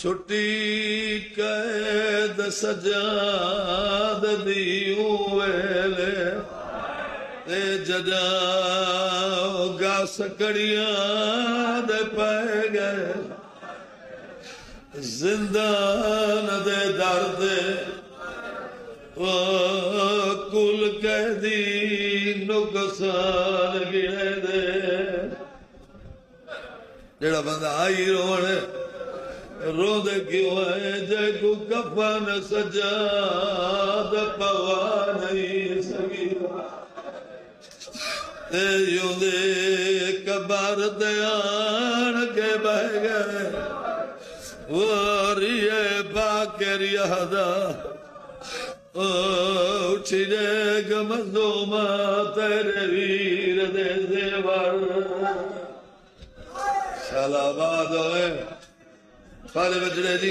छुट्टी कैद सजाद दियूं वेले ते जदा गा सकड़ियां दे पै गए जिंदान दे दर्द ओ कुल कैदी नुकसान गिने दे जेड़ा बंदा आई रोण रोंद क्यों है जे को कफन सजाद पवा नहीं सकी यूंदे कबर दयान के बह गए वरिए बाकर यादा उठी जे मज़लूमा तेरे वीर दे ज़ेवर शालाबाद होए सारे बजड़े दी